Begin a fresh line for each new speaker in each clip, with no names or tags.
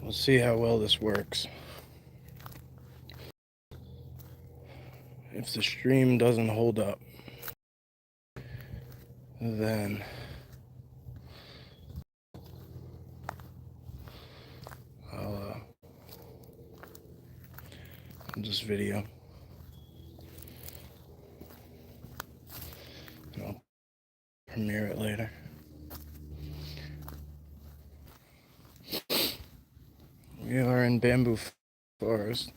We'll see how well this works. If the stream doesn't hold up, then I'll just video. And I'll premiere it later. We are in Bamboo Forest.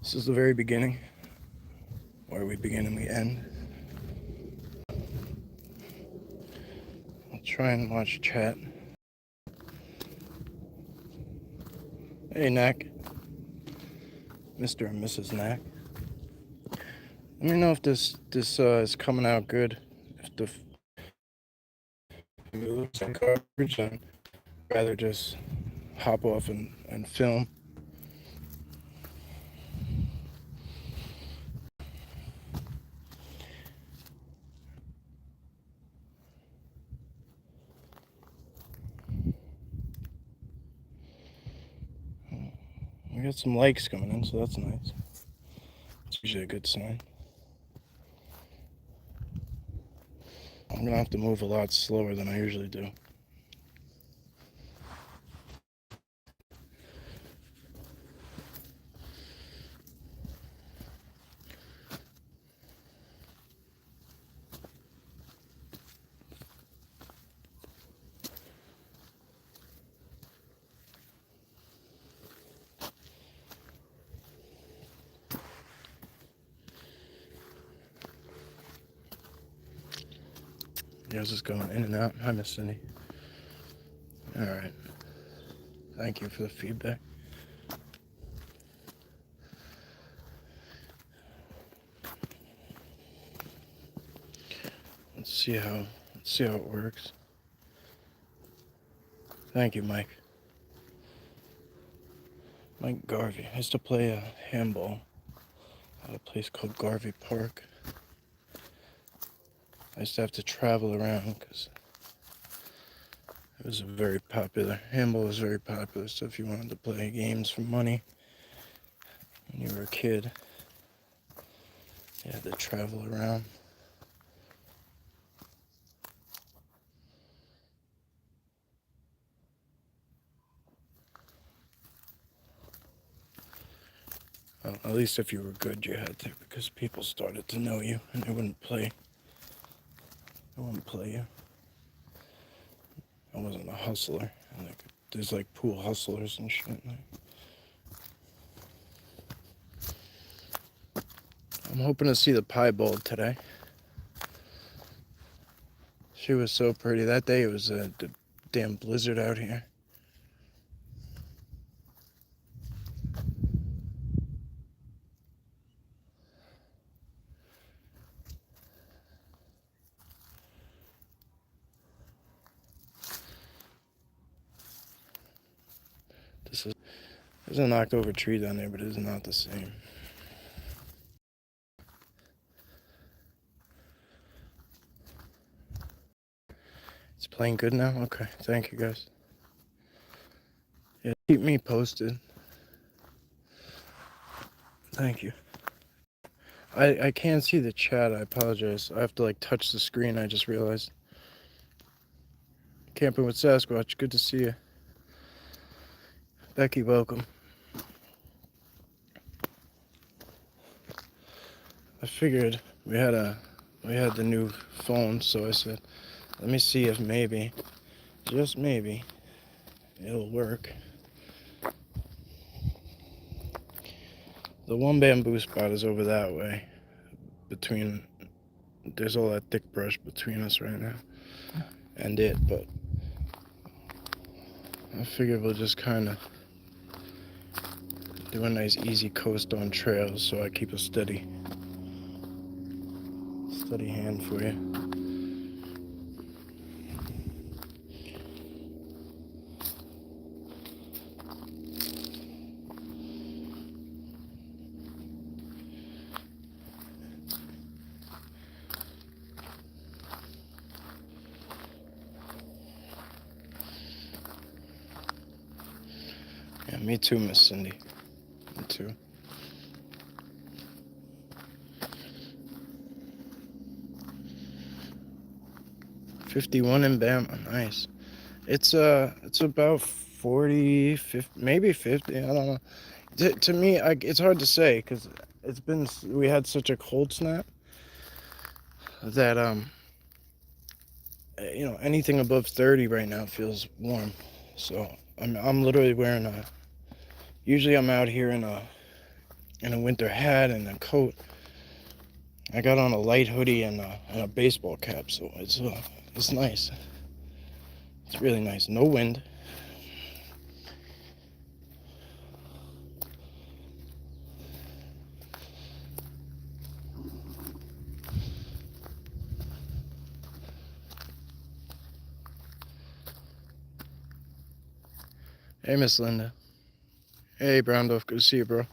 This is the very beginning, where we begin and we end. I'll try and watch chat. Hey, Knack. Mr. and Mrs. Knack. Let me know if this is coming out good. If it looks like garbage, I'd rather just hop off and film. We got some likes coming in, so that's nice. It's usually a good sign. I'm gonna have to move a lot slower than I usually do. Yours is going in and out. Hi, Miss Cindy. All right. Thank you for the feedback. Let's see how it works. Thank you, Mike. Mike Garvey. I used to play handball at a place called Garvey Park. I used to have to travel around because it was very popular. Handball was very popular, so if you wanted to play games for money when you were a kid, you had to travel around. Well, at least if you were good, you had to, because people started to know you and they wouldn't play. They wouldn't play you. I wasn't a hustler. Like, there's like pool hustlers and shit. I'm hoping to see the piebald today. She was so pretty. That day it was a damn blizzard out here. There's a knocked over tree down there, but it is not the same. It's playing good now? Okay, thank you guys. Yeah, keep me posted. Thank you. I can't see the chat, I apologize. I have to like touch the screen, I just realized. Camping with Sasquatch, good to see you. Becky, welcome. I figured we had the new phone, so I said, let me see if maybe, just maybe, it'll work. The one bamboo spot is over that way. There's all that thick brush between us right now and it, but I figured we'll just kind of do a nice easy coast on trails so I keep a steady hand for you. me too, Miss Cindy. Me too. $51 in Bama. Nice. It's about 40, 50, maybe 50. I don't know. To me, it's hard to say because we had such a cold snap that anything above 30 right now feels warm. So I'm literally wearing usually I'm out here in a winter hat and a coat. I got on a light hoodie and a baseball cap, so it's nice. It's really nice. No wind. Hey, Miss Linda. Hey, Browndorf. Good to see you, bro.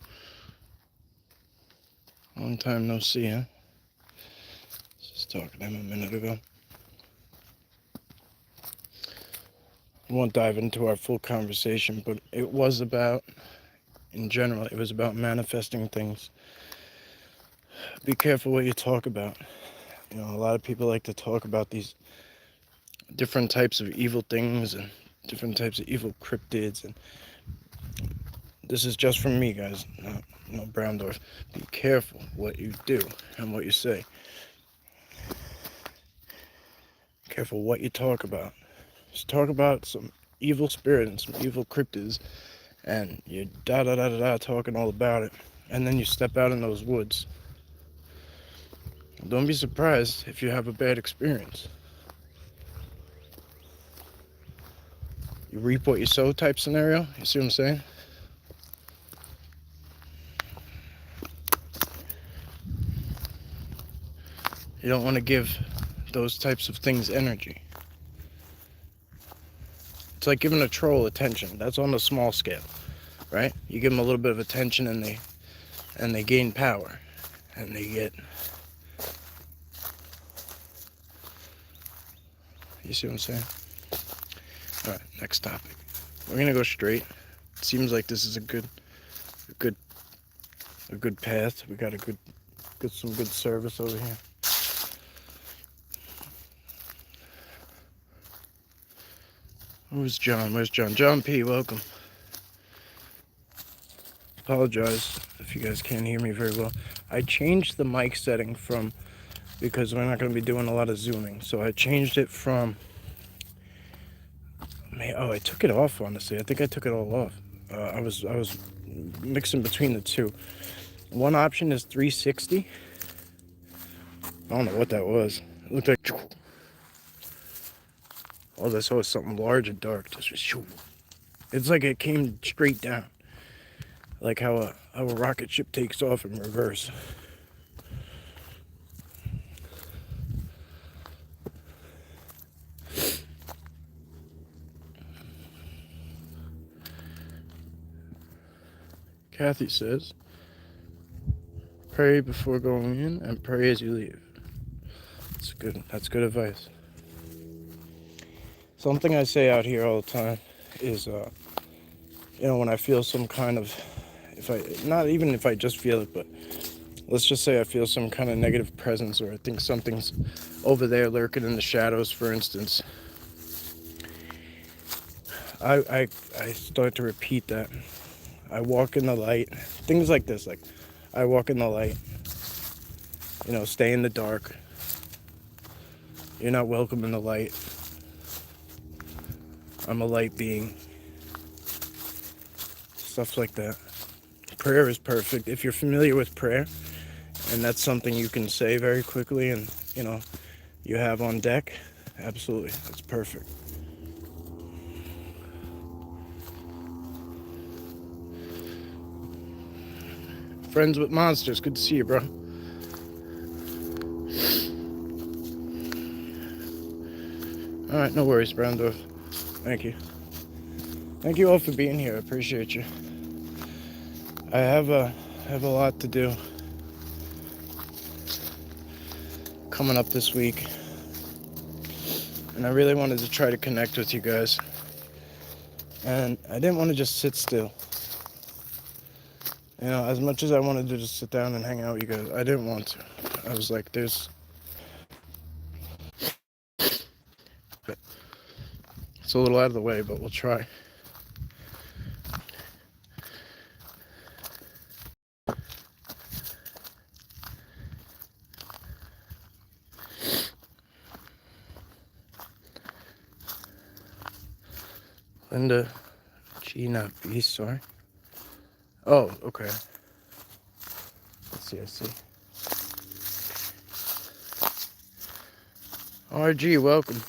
Long time no see, huh? Just talking to him a minute ago. I won't dive into our full conversation, but it was about, in general, it was about manifesting things. Be careful what you talk about. A lot of people like to talk about these different types of evil things and different types of evil cryptids, and this is just from me, guys, not Browndorf. Be careful what you do and what you say. Careful what you talk about. Just talk about some evil spirit and some evil cryptids, and you're talking all about it, and then you step out in those woods. Don't be surprised if you have a bad experience. You reap what you sow type scenario. You see what I'm saying? You don't want to give those types of things energy. It's like giving a troll attention. That's on a small scale, right? You give them a little bit of attention and they gain power, and they get. You see what I'm saying? All right, next topic. We're gonna go straight. It seems like this is a good path. We got some good service over here. Where's John? John P, welcome. Apologize if you guys can't hear me very well. I changed the mic setting because we're not going to be doing a lot of zooming. So I changed it from, I took it off, honestly. I think I took it all off. I was mixing between the two. One option is 360. I don't know what that was. It looked like, all I saw was something large and dark. It's like it came straight down. Like how a rocket ship takes off in reverse. Kathy says, pray before going in and pray as you leave. That's good advice. Something I say out here all the time is, when I feel some kind of, not even if I just feel it, but let's just say I feel some kind of negative presence, or I think something's over there lurking in the shadows, for instance, I start to repeat that. I walk in the light. Things like this, like I walk in the light, stay in the dark. You're not welcome in the light. I'm a light being. Stuff like that. Prayer is perfect. If you're familiar with prayer, and that's something you can say very quickly and, you have on deck, absolutely, that's perfect. Friends with Monsters, good to see you, bro. Alright, no worries, Browndorf. Thank you. Thank you all for being here. I appreciate you. I have a lot to do coming up this week, and I really wanted to try to connect with you guys. And I didn't want to just sit still. You know, as much as I wanted to just sit down and hang out with you guys, I didn't want to. I was like, it's a little out of the way, but we'll try. Linda G, not B, sorry. Oh, okay. I see. RG, welcome.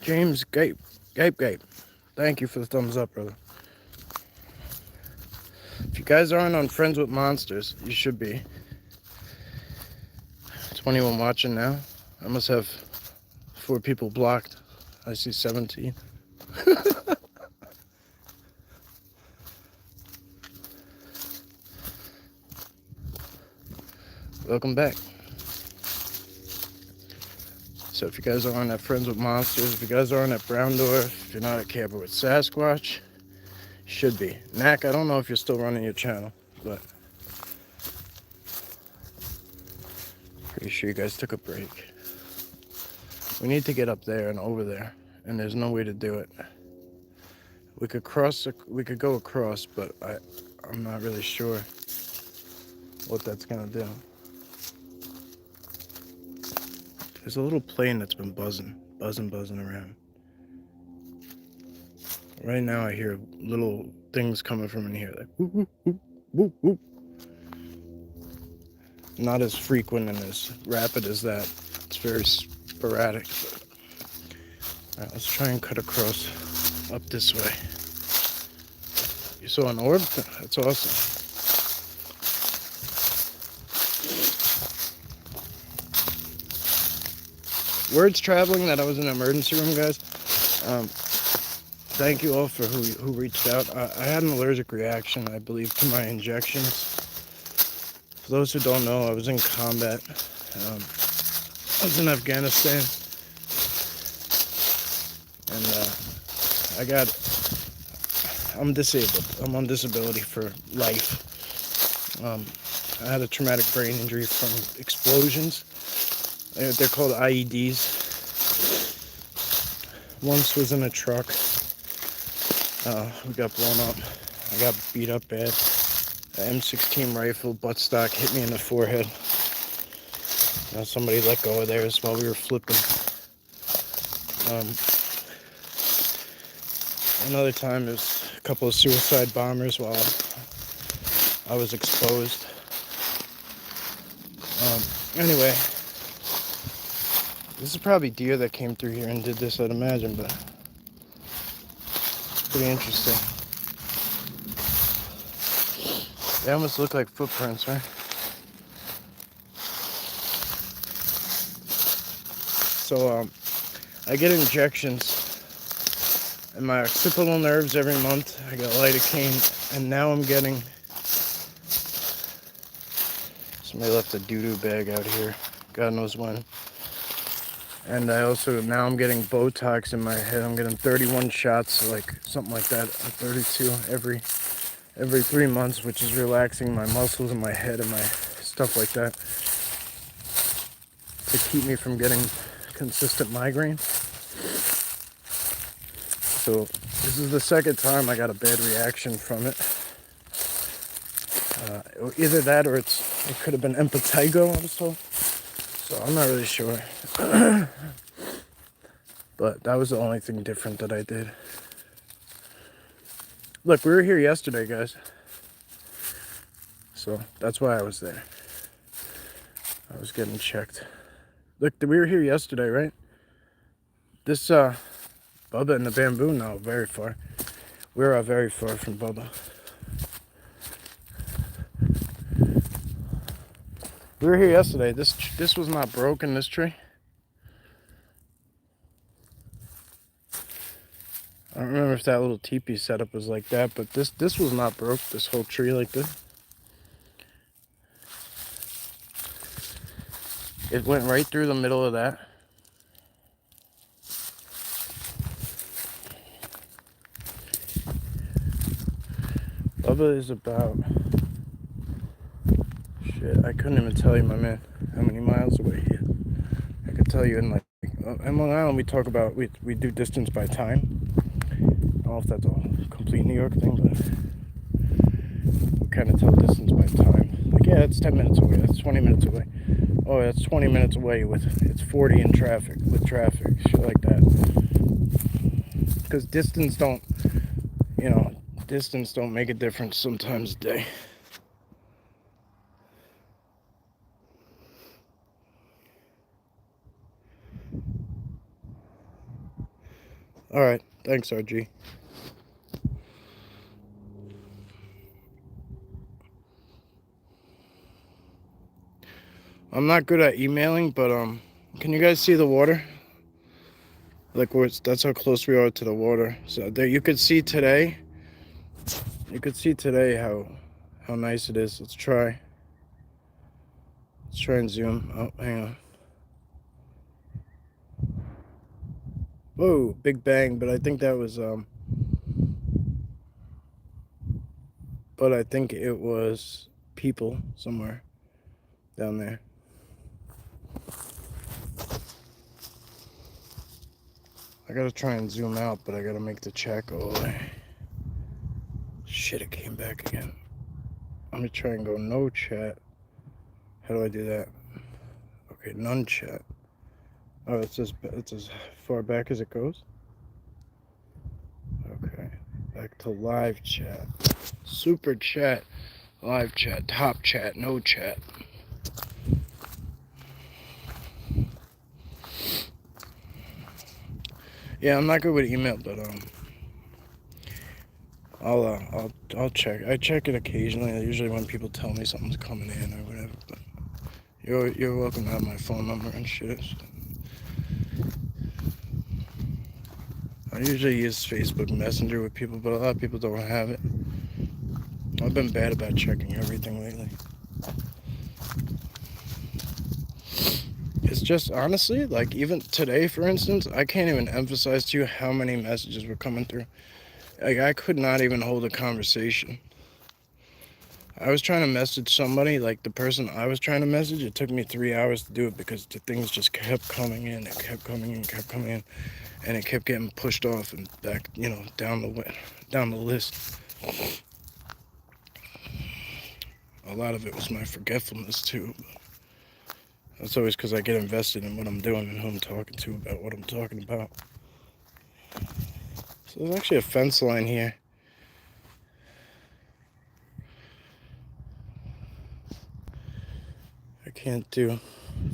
James Gape. Thank you for the thumbs up, brother. If you guys aren't on Friends with Monsters, you should be. 21 watching now. I must have 4 people blocked. I see 17. Welcome back. So if you guys aren't at Friends with Monsters, if you guys aren't at Brown Door, if you're not at Camper with Sasquatch, you should be. Knack, I don't know if you're still running your channel, but pretty sure you guys took a break. We need to get up there and over there, and there's no way to do it. We could go across, but I'm not really sure what that's gonna do. There's a little plane that's been buzzing around. Right now I hear little things coming from in here, like whoop, whoop, whoop, whoop, whoop. Not as frequent and as rapid as that. It's very sporadic. But... All right, let's try and cut across up this way. You saw an orb? That's awesome. Word's traveling that I was in an emergency room, guys. Thank you all for who reached out. I had an allergic reaction, I believe, to my injections. For those who don't know, I was in combat. I was in Afghanistan. And I'm disabled. I'm on disability for life. I had a traumatic brain injury from explosions. They're called IEDs. Once was in a truck. We got blown up. I got beat up bad. An M16 rifle buttstock hit me in the forehead. Somebody let go of theirs while we were flipping. Another time is a couple of suicide bombers while I was exposed. Anyway, this is probably deer that came through here and did this, I'd imagine, but pretty interesting. They almost look like footprints, right? So, I get injections in my occipital nerves every month. I got lidocaine, and now I'm getting... Somebody left a doo-doo bag out here. God knows when. And now I'm getting Botox in my head. I'm getting 31 shots, like something like that, 32 every 3 months, which is relaxing my muscles in my head and my stuff like that to keep me from getting consistent migraines. So this is the second time I got a bad reaction from it. Either that or it could have been impetigo, I was told. So I'm not really sure. But that was the only thing different that I did. Look, we were here yesterday, guys. So that's why I was there. I was getting checked. Look, we were here yesterday, right? This, Bubba and the bamboo, no, very far. We're very far from Bubba. We were here yesterday. This was not broken, this tree. I don't remember if that little teepee setup was like that, but this was not broke, this whole tree like this. It went right through the middle of that. Bubba is about, shit, I couldn't even tell you, my man, how many miles away he is. I could tell you in like, in Long Island we talk about, we do distance by time. I don't know if that's a complete New York thing, but we kind of tell distance by time. Like, yeah, it's 10 minutes away, that's 20 minutes away. Oh, that's 20 minutes away it's 40 in traffic, with traffic, shit like that. Because distance don't make a difference sometimes a day. Alright, thanks, RG. I'm not good at emailing, but can you guys see the water? Like, that's how close we are to the water. So there, you could see today. You could see today how nice it is. Let's try and zoom. Oh, hang on. Whoa, big bang! But I think that was But I think it was people somewhere down there. I gotta try and zoom out, but I gotta make the chat go away. Shit, it came back again. I'm gonna try and go no chat. How do I do that? Okay, none chat. Oh, it's as far back as it goes? Okay, back to live chat. Super chat, live chat, top chat, no chat. Yeah, I'm not good with email, but I'll check. I check it occasionally. Usually when people tell me something's coming in or whatever. But you're welcome to have my phone number and shit. I usually use Facebook Messenger with people, but a lot of people don't have it. I've been bad about checking everything lately. It's just, honestly, like, even today, for instance, I can't even emphasize to you how many messages were coming through. Like, I could not even hold a conversation. I was trying to message somebody, like the person I was trying to message, it took me 3 hours to do it because the things just kept coming in, it kept coming in, kept coming in, and it kept getting pushed off and back, down the list. A lot of it was my forgetfulness too. That's always because I get invested in what I'm doing and who I'm talking to about what I'm talking about. So there's actually a fence line here. I can't do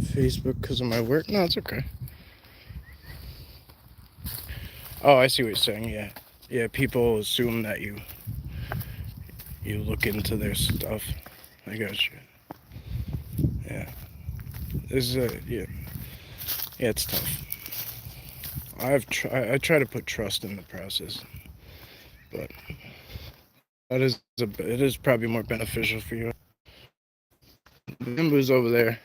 Facebook because of my work. No, it's okay. Oh, I see what you're saying. Yeah. Yeah, people assume that you look into their stuff. I got you. Yeah. This is yeah, it's tough. I try to put trust in the process, but it is probably more beneficial for you. Bamboo's over there.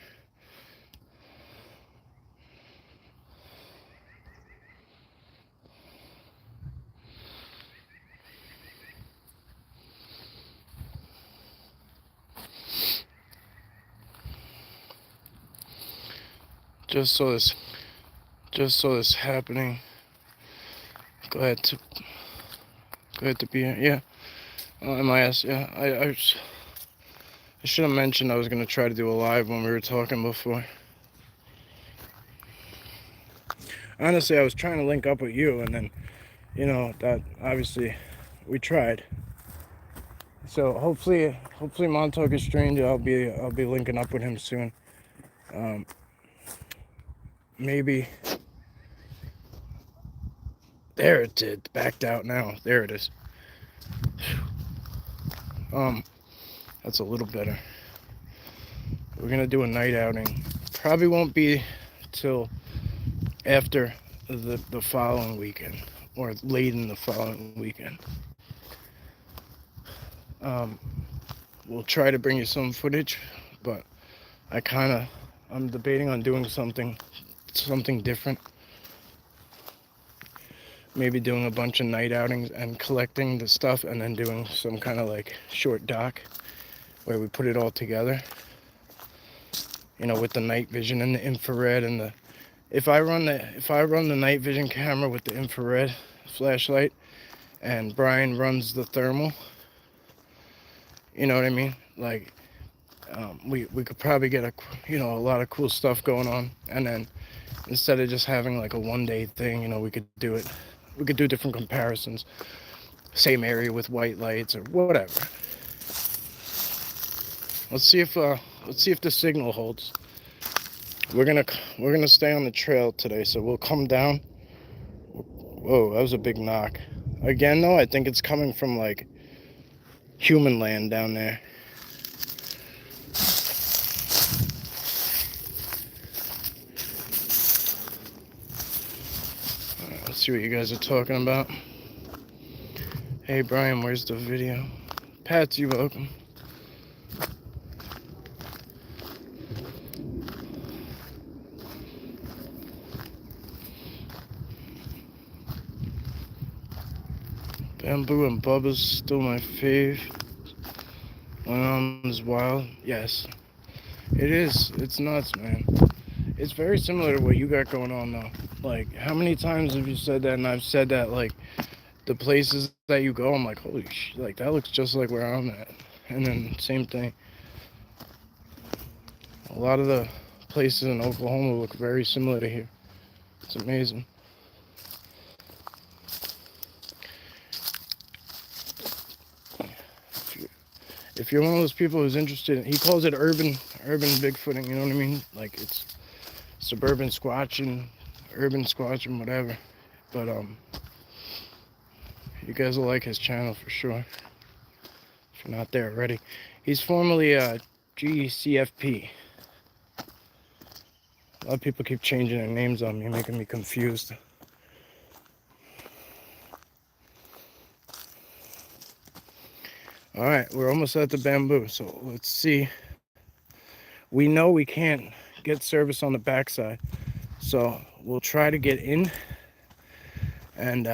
Just saw this happening. Glad to be here. Yeah. MIS. Yeah. I should have mentioned I was gonna try to do a live when we were talking before. Honestly, I was trying to link up with you, and then, that obviously we tried. So hopefully Montauk is strange. I'll be linking up with him soon. Maybe. There it did. Backed out now. There it is. That's a little better. We're gonna do a night outing. Probably won't be till after the following weekend, or late in the following weekend. We'll try to bring you some footage, but I'm debating on doing something different. maybe doing a bunch of night outings and collecting the stuff, and then doing some kind of like short doc where we put it all together, you know, with the night vision and the infrared and the, if I run the night vision camera with the infrared flashlight and Brian runs the thermal, you know what I mean? Like, we could probably get a lot of cool stuff going on. And then instead of just having like a 1-day thing, you know, we could do different comparisons, same area with white lights or whatever. Let's see if the signal holds. We're gonna stay on the trail today, so we'll come down. Whoa, that was a big knock. Again, though, I think it's coming from like human land down there. Let's see what you guys are talking about. Hey Brian, where's the video? Pat, you welcome. Bamboo and Bubba's still my fave. When on is wild. Yes. It is. It's nuts, man. It's very similar to what you got going on, though. Like, how many times have you said that? And I've said that, like, the places that you go, I'm like, holy shit, like, that looks just like where I'm at. And then, same thing. A lot of the places in Oklahoma look very similar to here. It's amazing. If you're one of those people who's interested, he calls it urban Bigfooting, you know what I mean? Like, it's suburban squatching, urban squatching, whatever. But you guys will like his channel for sure, if you're not there already. He's formerly GCFP. A lot of people keep changing their names on me, making me confused. All right, we're almost at the bamboo, so let's see. We know we can't get service on the backside, so we'll try to get in, and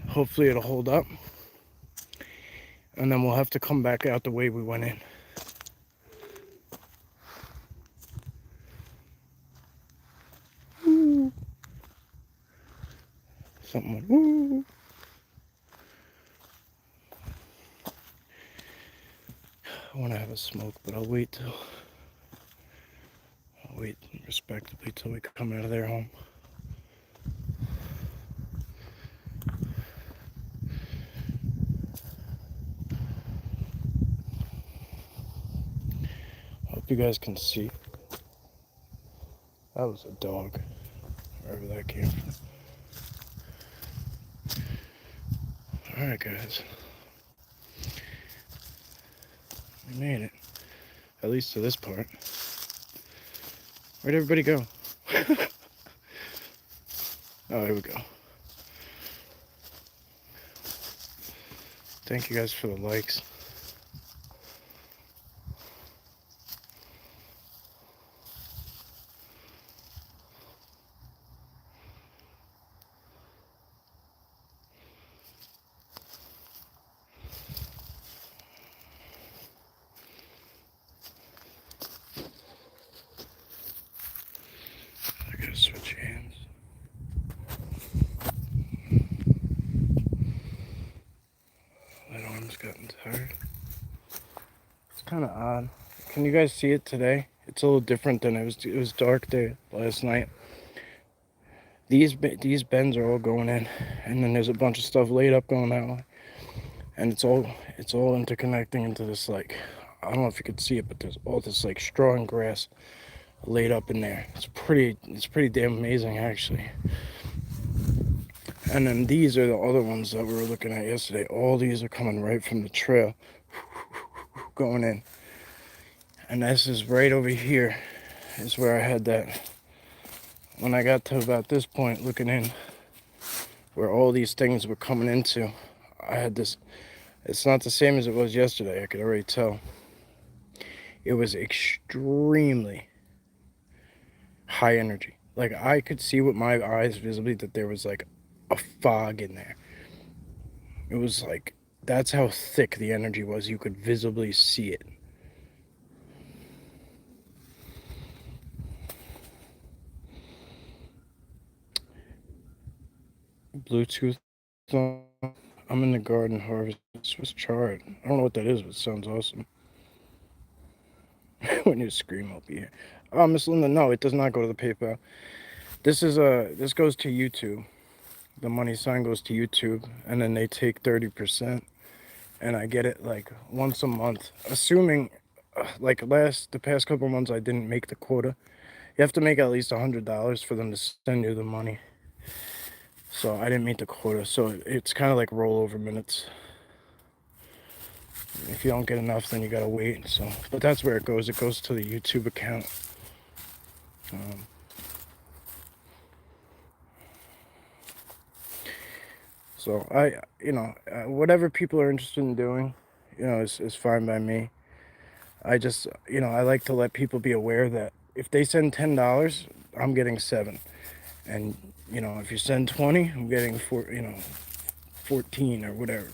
hopefully it'll hold up. And then we'll have to come back out the way we went in. Ooh. Something like, woo. I want to have a smoke, but I'll wait respectably till we come out of their home. Hope you guys can see. That was a dog, wherever that came from. All right, guys. We made it, at least to this part. Where'd everybody go? Oh, here we go. Thank you guys for the likes. I gotta switch hands. My arm's gotten tired. It's kind of odd. Can you guys see it today? It's a little different than it was dark there last night. These bends are all going in, and then there's a bunch of stuff laid up going that way, and it's all interconnecting into this, like, I don't know if you could see it, but there's all this like straw and grass laid up in there. It's pretty damn amazing, actually. And then these are the other ones that we were looking at yesterday. All these are coming right from the trail, going in. And this is right over here is where I had that. When I got to about this point looking in, where all these things were coming into, I had this. It's not the same as it was yesterday, I could already tell. It was extremely high energy. Like, I could see with my eyes visibly that there was like a fog in there. It was like, that's how thick the energy was. You could visibly see it. Bluetooth on. I'm in the garden harvest Swiss chard. I don't know what that is, but it sounds awesome. When you scream, I'll be here. Oh, Miss Linda, no, it does not go to the PayPal. This goes to YouTube. The money sign goes to YouTube, and then they take 30%, and I get it like once a month. Assuming, like the past couple months, I didn't make the quota. You have to make at least $100 for them to send you the money. So I didn't meet the quota, so it's kind of like rollover minutes. If you don't get enough, then you gotta wait. So, but that's where it goes. It goes to the YouTube account. So whatever people are interested in doing, is fine by me. I just, I like to let people be aware that if they send $10, I'm getting 7, and if you send 20, I'm getting 14 or whatever.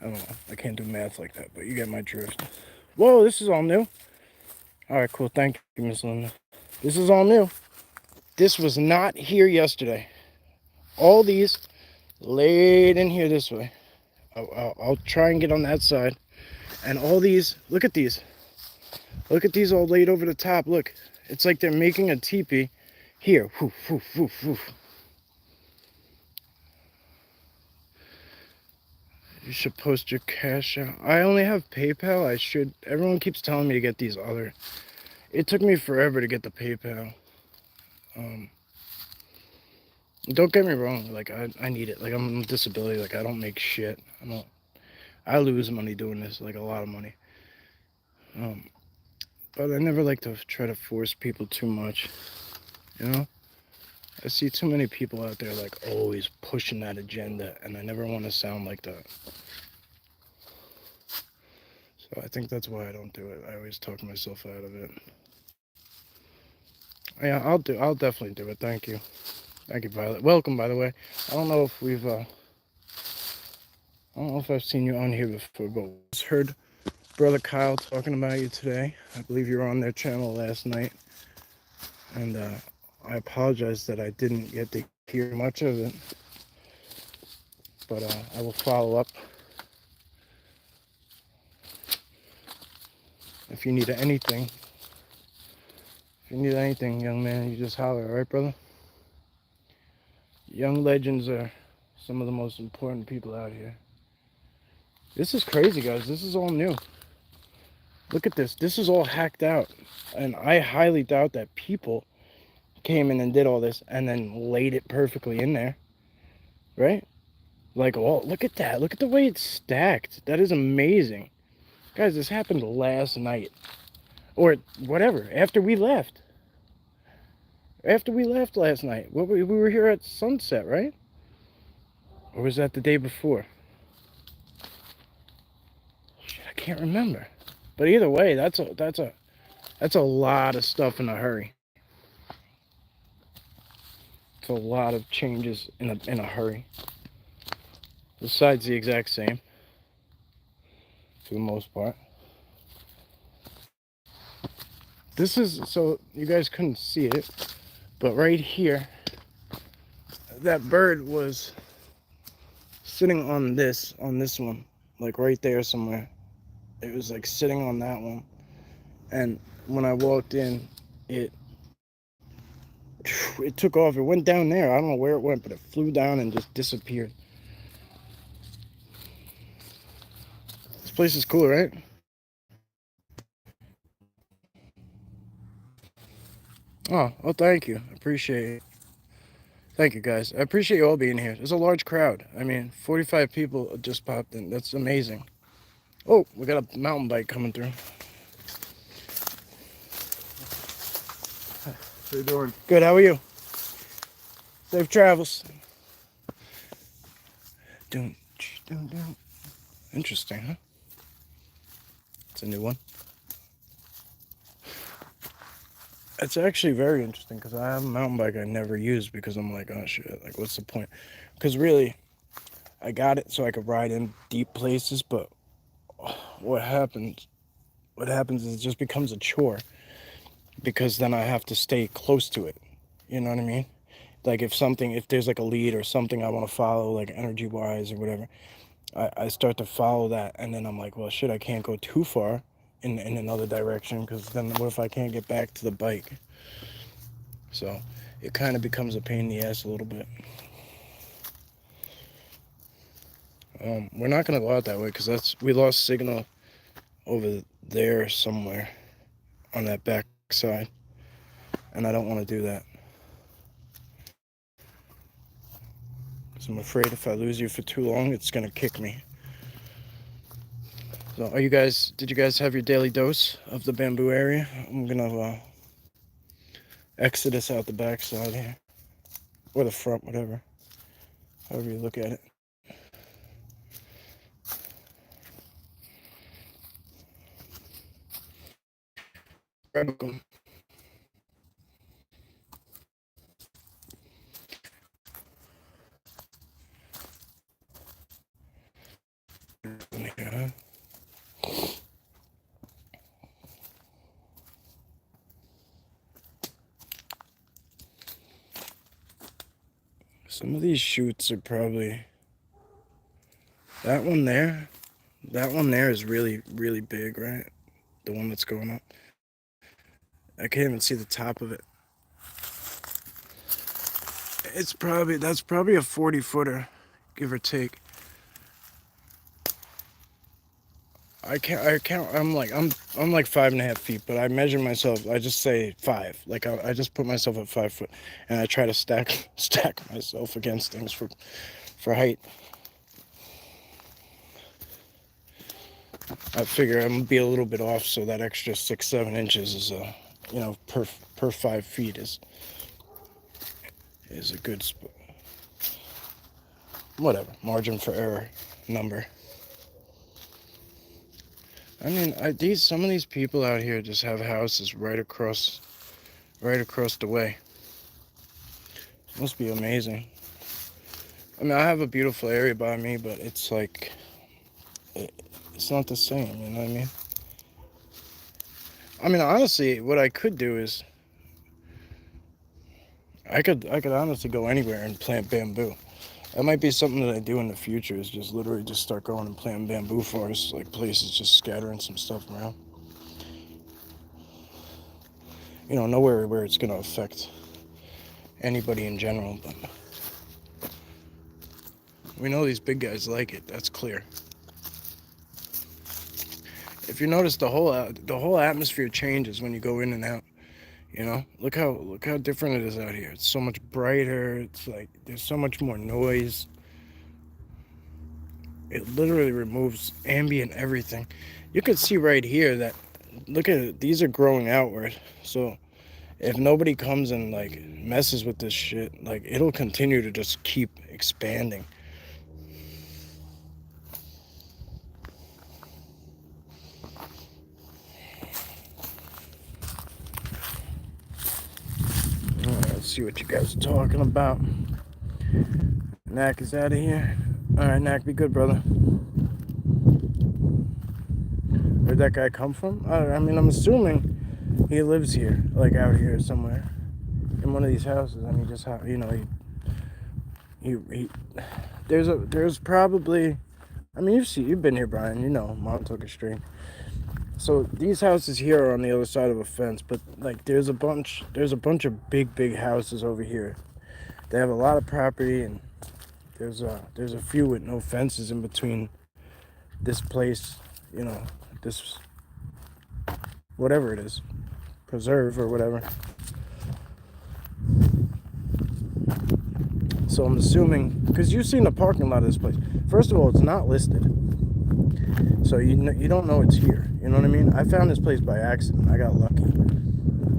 I don't know. I can't do math like that, but you get my drift. Whoa, this is all new. All right, cool. Thank you, Miss Linda. This is all new. This was not here yesterday. All these laid in here this way. I'll try and get on that side. And all these, look at these. Look at these all laid over the top. Look, it's like they're making a teepee. Here, woof, woof, woof, woof. You should post your cash out. I only have PayPal. I should. Everyone keeps telling me to get these other. It took me forever to get the PayPal. Don't get me wrong. Like I need it. Like I'm on disability. Like I don't make shit. I lose money doing this. Like a lot of money. But I never like to try to force people too much. I see too many people out there like always pushing that agenda, and I never want to sound like that. So I think that's why I don't do it. I always talk myself out of it. Yeah, I'll definitely do it. Thank you, Violet. Welcome, by the way. I don't know if I've seen you on here before, but I just heard Brother Kyle talking about you today. I believe you were on their channel last night, and I apologize that I didn't get to hear much of it, but I will follow up. If you need anything, young man, you just holler, all right, brother? Young legends are some of the most important people out here. This is crazy, guys. This is all new. Look at this. This is all hacked out. And I highly doubt that people came in and did all this and then laid it perfectly in there. Right? Like, oh, look at that. Look at the way it's stacked. That is amazing. Guys, this happened last night. Or whatever, after we left. After we left last night. We were here at sunset, right? Or was that the day before? Shit, I can't remember. But either way, that's a lot of stuff in a hurry. It's a lot of changes in a hurry. The side's the exact same, for the most part. This is, so you guys couldn't see it, but right here, that bird was sitting on this one, like right there somewhere. It was like sitting on that one, and when I walked in, it took off. It went down there. I don't know where it went, but it flew down and just disappeared. This place is cool, right? Oh, thank you. I appreciate it. Thank you, guys. I appreciate you all being here. There's a large crowd. I mean, 45 people just popped in. That's amazing. Oh, we got a mountain bike coming through.
How you doing?
Good, how are you? Safe travels. Interesting, huh? It's a new one. It's actually very interesting because I have a mountain bike I never use because I'm like, oh shit, like what's the point? Because really, I got it so I could ride in deep places, but what happens? What happens is it just becomes a chore because then I have to stay close to it. You know what I mean? Like if there's like a lead or something I want to follow, like energy wise or whatever, I start to follow that, and then I'm like, well, shit, I can't go too far in another direction because then what if I can't get back to the bike? So it kind of becomes a pain in the ass a little bit. We're not gonna go out that way because we lost signal over there somewhere on that back side, and I don't want to do that. Because I'm afraid if I lose you for too long, it's gonna kick me. So did you guys have your daily dose of the bamboo area? I'm gonna exodus out the back side here, or the front, whatever, however you look at it. Welcome. Yeah. Some of these shoots are probably that one there. That one there is really, really big, right? The one that's going up. I can't even see the top of it. That's probably a 40-footer, give or take. I count. I'm like 5.5 feet, but I measure myself. I just say 5. Like I just put myself at 5 foot, and I try to stack myself against things for height. I figure I'm gonna be a little bit off, so that extra 6-7 inches is per 5 feet is a good whatever margin for error number. I mean, some of these people out here just have houses right across the way. It must be amazing. I mean, I have a beautiful area by me, but it's like it's not the same. You know what I mean? I mean, honestly, what I could do is I could honestly go anywhere and plant bamboo. That might be something that I do in the future, is just literally just start going and planting bamboo forests, like places, just scattering some stuff around. You know, nowhere where it's going to affect anybody in general, but we know these big guys like it. That's clear. If you notice, the whole atmosphere changes when you go in and out. You know, look how different it is out here. It's so much brighter. It's like there's so much more noise. It literally removes ambient everything. You can see right here that, look at it, these are growing outward. So if nobody comes and like messes with this shit, like it'll continue to just keep expanding. Alright, let's see what you guys are talking about. Knack is out of here. Alright, Knack, be good, brother. Where'd that guy come from? I mean, I'm assuming he lives here, like out here somewhere, in one of these houses, and he just, you know, there's probably, I mean, you've been here, Brian, you know, Montauk Street. So these houses here are on the other side of a fence, but like there's a bunch of big houses over here. They have a lot of property, and there's a few with no fences in between this place, you know, this whatever it is, preserve or whatever. So I'm assuming, because you've seen the parking lot of this place. First of all, it's not listed, so you don't know it's here. You know what I mean? I found this place by accident. I got lucky.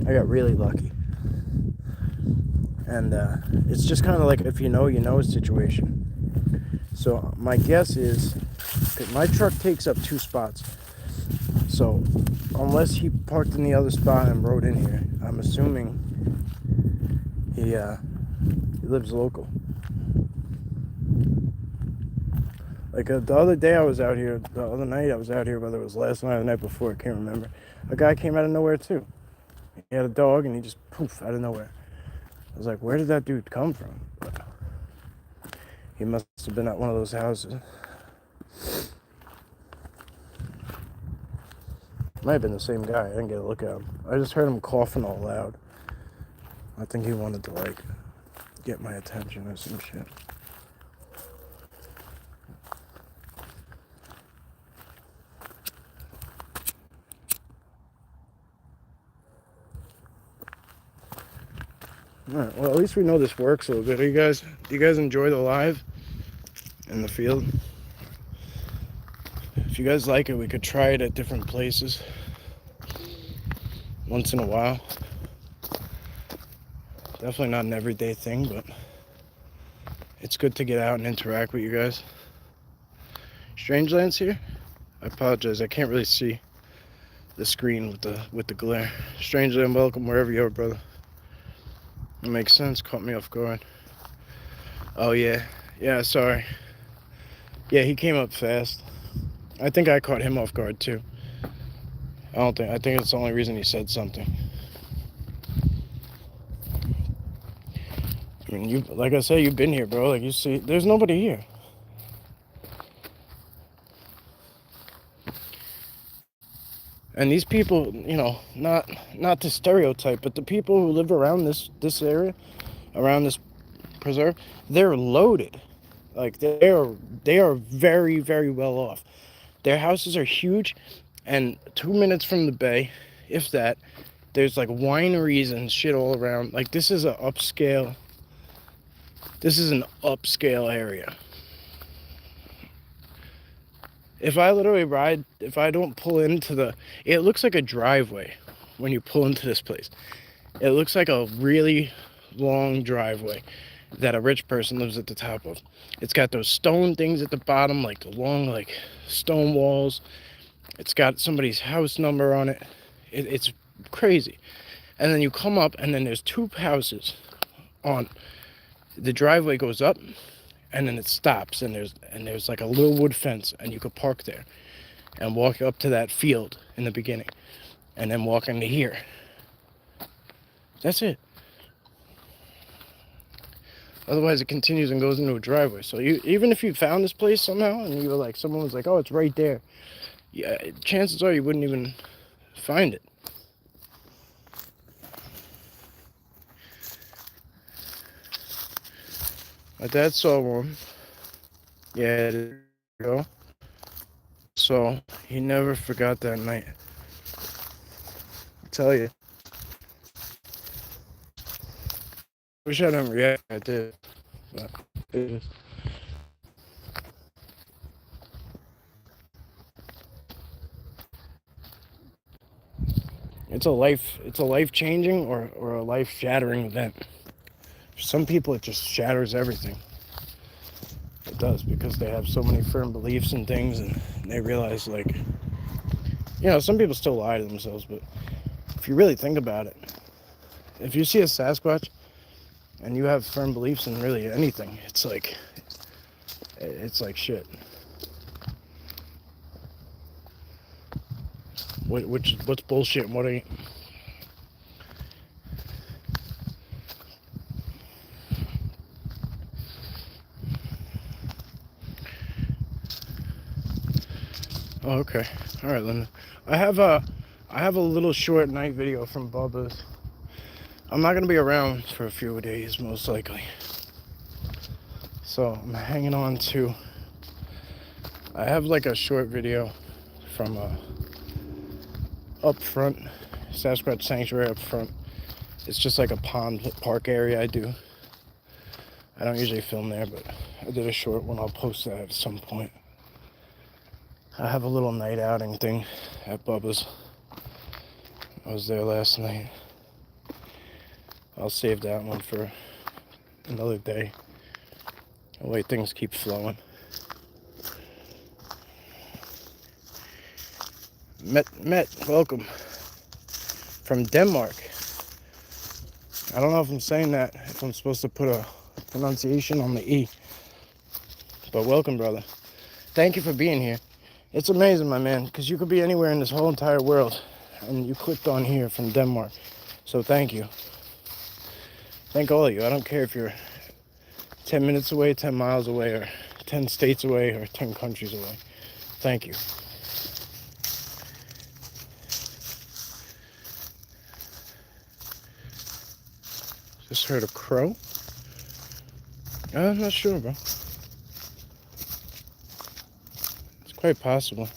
I got really lucky. And it's just kind of like if you know situation. So my guess is, my truck takes up 2 spots. So, unless he parked in the other spot and rode in here, I'm assuming he lives local. Like the other day I was out here, the other night I was out here, whether it was last night or the night before, I can't remember. A guy came out of nowhere too. He had a dog and he just poof out of nowhere. I was like, where did that dude come from? But he must have been at one of those houses. Might have been the same guy. I didn't get a look at him. I just heard him coughing all loud. I think he wanted to like get my attention or some shit. Alright, well, at least we know this works a little bit. Do you guys enjoy the live in the field? If you guys like it, we could try it at different places once in a while. Definitely not an everyday thing, but it's good to get out and interact with you guys. Strangeland's here? I apologize, I can't really see the screen with the glare. Strangeland, welcome wherever you are, brother. It makes sense, caught me off guard. Oh yeah, sorry. Yeah, he came up fast. I think I caught him off guard too. I think it's the only reason he said something. I mean, like I said, you've been here, bro. Like you see, there's nobody here. And these people, you know, not to stereotype, but the people who live around this area, around this preserve, they're loaded. Like they are very, very well off. Their houses are huge, and 2 minutes from the bay, if that, there's like wineries and shit all around. Like this is an upscale area. If I don't pull into it looks like a driveway when you pull into this place. It looks like a really long driveway that a rich person lives at the top of. It's got those stone things at the bottom, like the long, like stone walls. It's got somebody's house number on it. It's crazy. And then you come up, and then there's two houses on. The driveway goes up, and then it stops, and there's like a little wood fence, and you could park there and walk up to that field in the beginning, and then walk into here. That's it. Otherwise, it continues and goes into a driveway. So even if you found this place somehow, and you were like, someone was like, "Oh, it's right there," yeah, chances are you wouldn't even find it. My dad saw one. Yeah, there you go. So he never forgot that night. I tell you. Wish I didn't react. I did. But it is. It's a life changing or a life shattering event. For some people it just shatters everything. It does, because they have so many firm beliefs and things, and they realize, like, you know, some people still lie to themselves, but if you really think about it, if you see a Sasquatch and you have firm beliefs in really anything, it's like shit. What's bullshit and what ain't? Oh, okay. All right, Linda. I have a little short night video from Bubba's. I'm not gonna be around for a few days, most likely. So I'm hanging on to. I have like a short video from up front, Sasquatch Sanctuary up front. It's just like a pond park area I do. I don't usually film there, but I did a short one. I'll post that at some point. I have a little night outing thing at Bubba's. I was there last night. I'll save that one for another day. The way things keep flowing. Met, welcome from Denmark. I don't know if I'm saying that, if I'm supposed to put a pronunciation on the E, but welcome, brother. Thank you for being here. It's amazing, my man, because you could be anywhere in this whole entire world, and you clicked on here from Denmark. So thank you. Thank all of you. I don't care if you're 10 minutes away, 10 miles away, or 10 states away, or 10 countries away. Thank you. Just heard a crow. I'm not sure, bro. It's quite possible.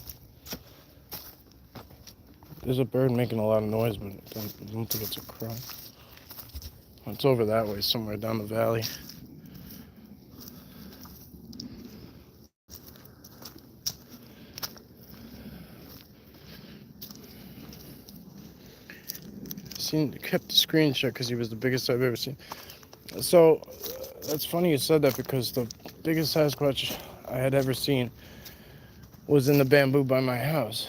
There's a bird making a lot of noise, but I don't think it's a crow. It's over that way, somewhere down the valley. Kept the screenshot because he was the biggest I've ever seen. So that's funny you said that, because the biggest Sasquatch I had ever seen was in the bamboo by my house.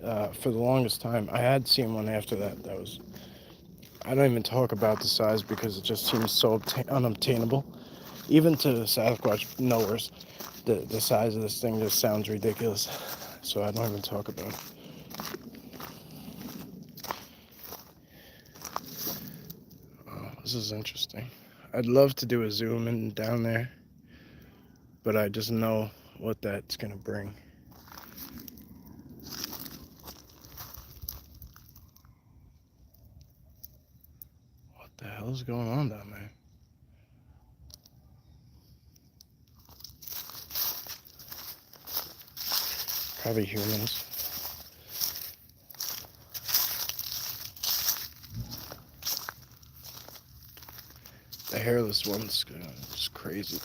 For the longest time, I had seen one after that. That was, I don't even talk about the size because it just seems so unobtainable. Even to Sasquatch knowers, the size of this thing just sounds ridiculous. So I don't even talk about it. This is interesting. I'd love to do a zoom in down there, but I just know what that's gonna bring. What the hell is going on down there? Probably humans. The hairless one's just crazy.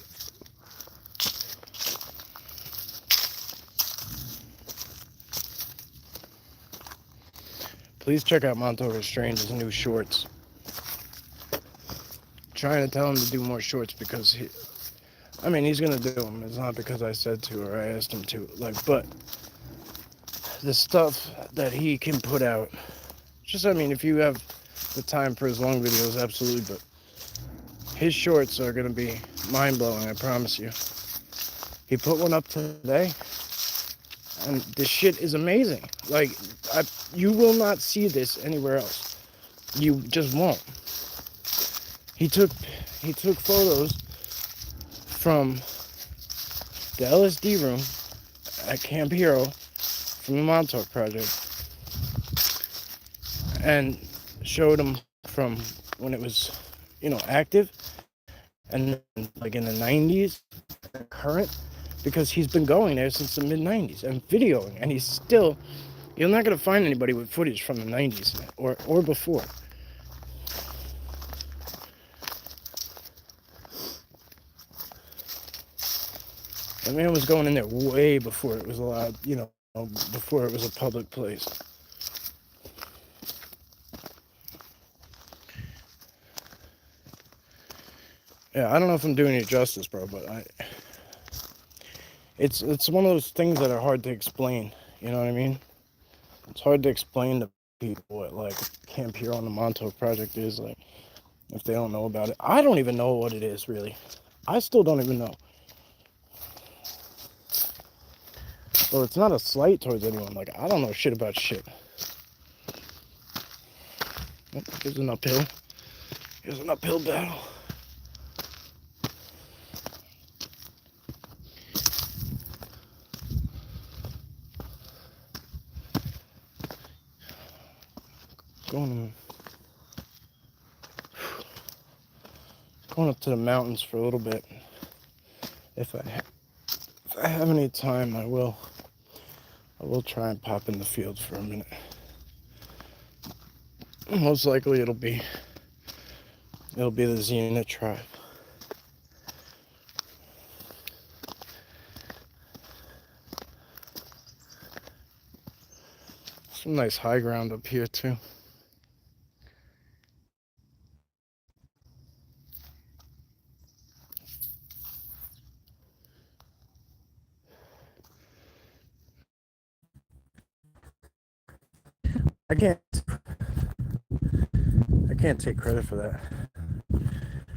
Please check out Montauk Strange's new shorts. I'm trying to tell him to do more shorts because he's gonna do them. It's not because I said to or I asked him to. But the stuff that he can put out, if you have the time for his long videos, absolutely. But his shorts are gonna be mind-blowing, I promise you. He put one up today, and this shit is amazing. You will not see this anywhere else. You just won't. He took photos from the LSD room at Camp Hero from the Montauk Project and showed them from when it was, active, and like in the 90s, current, because he's been going there since the mid-90s and videoing, and he's still, you're not going to find anybody with footage from the 90s or before. The man was going in there way before it was allowed, before it was a public place. Yeah, I don't know if I'm doing you justice, bro, but it's one of those things that are hard to explain. You know what I mean? It's hard to explain to people what Camp Hero on the Montauk Project is, if they don't know about it. I don't even know what it is, really. I still don't even know. So it's not a slight towards anyone. I don't know shit about shit. Oh, here's an uphill. Here's an uphill battle. Going up to the mountains for a little bit. If I have any time, I will try and pop in the field for a minute. Most likely it'll be the Xena tribe. Some nice high ground up here too. I can't take credit for that.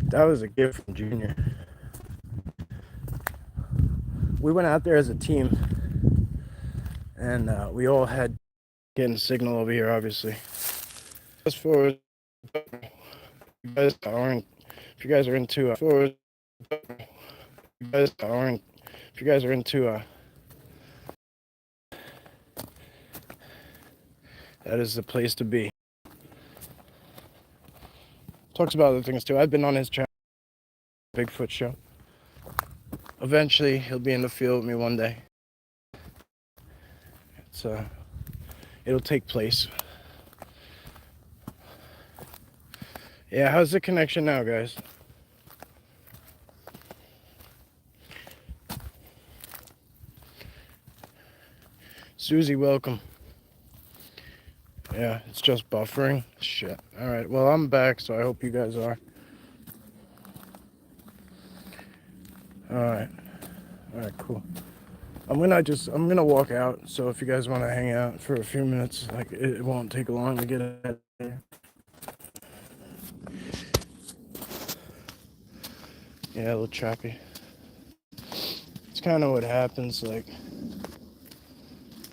That was a gift from Junior. We went out there as a team, and we all had getting signal over here, obviously. As for you guys aren't, if you guys are into that is the place to be. Talks about other things too. I've been on his channel, Bigfoot Show. Eventually, he'll be in the field with me one day. It'll take place. Yeah, how's the connection now, guys? Susie, welcome. Yeah, it's just buffering. Shit. All right. Well, I'm back, so I hope you guys are. All right. All right. Cool. I'm gonna walk out. So if you guys want to hang out for a few minutes, like it won't take long to get out of here. Yeah, a little choppy. It's kind of what happens. Like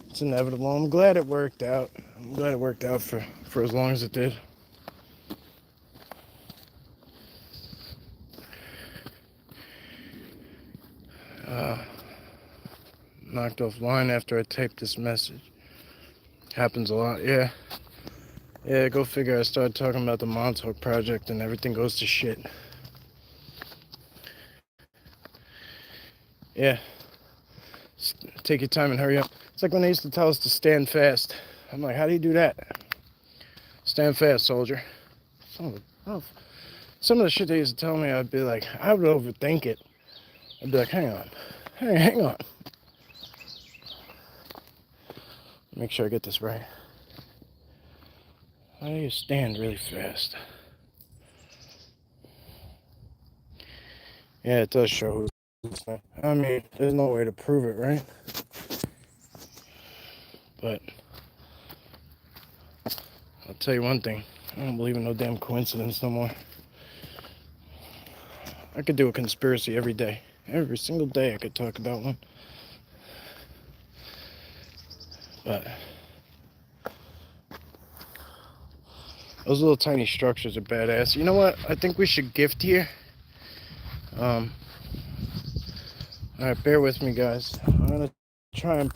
it's inevitable. I'm glad it worked out. I'm glad it worked out for as long as it did. Knocked offline after I typed this message. Happens a lot. Yeah, go figure. I started talking about the Montauk project and everything goes to shit. Yeah, take your time and hurry up. It's like when they used to tell us to stand fast. I'm like, how do you do that? Stand fast, soldier. Some of the shit they used to tell me, I'd be like, I would overthink it. I'd be like, hang on. Hang on. Make sure I get this right. How do you stand really fast? Yeah, it does show who's listening. I mean, there's no way to prove it, right? But I'll tell you one thing. I don't believe in no damn coincidence no more. I could do a conspiracy every day. Every single day I could talk about one. But those little tiny structures are badass. You know what? I think we should gift here. Alright, bear with me, guys. I'm gonna try and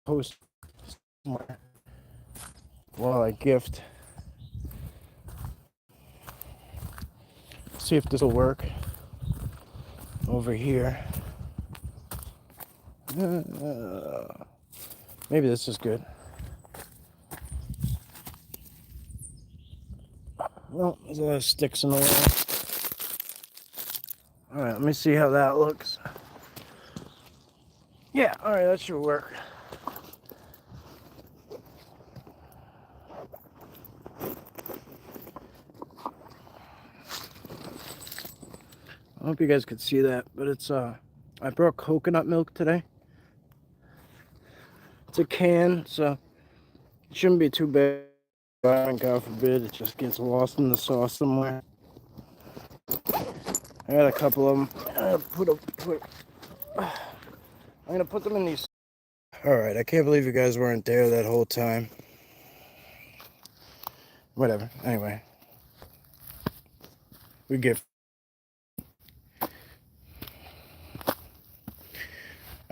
post somewhere while I gift. See if this will work over here. Maybe this is good. Well, there's a lot of sticks in the way. Alright, let me see how that looks. Yeah, alright, that should work. I hope you guys could see that, but it's I brought coconut milk today. It's a can, so it shouldn't be too bad. God forbid it just gets lost in the sauce somewhere. I got a couple of them. I'm gonna put them in these. Alright, I can't believe you guys weren't there that whole time. Whatever, anyway. We get.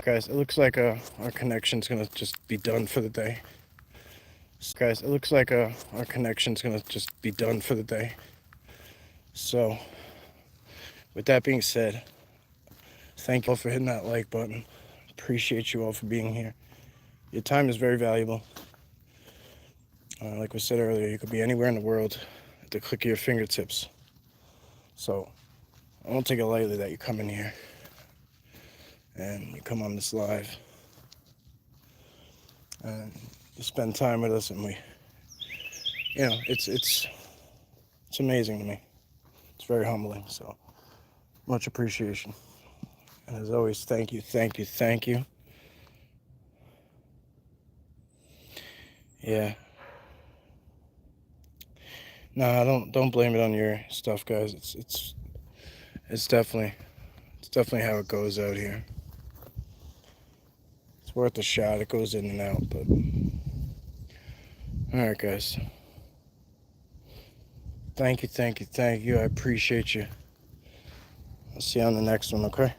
Guys, it looks like our connection's gonna just be done for the day. Guys, it looks like our connection's gonna just be done for the day. So, with that being said, thank you all for hitting that like button. Appreciate you all for being here. Your time is very valuable. Like we said earlier, you could be anywhere in the world at the click of your fingertips. So, I don't take it lightly that you come in here and you come on this live and you spend time with us, and we, you know, it's amazing to me. It's very humbling, so much appreciation. And as always, thank you. Yeah. Nah, don't blame it on your stuff, guys. It's definitely how it goes out here. It's worth a shot. It goes in and out, but all right, guys. Thank you. I appreciate you. I'll see you on the next one, okay?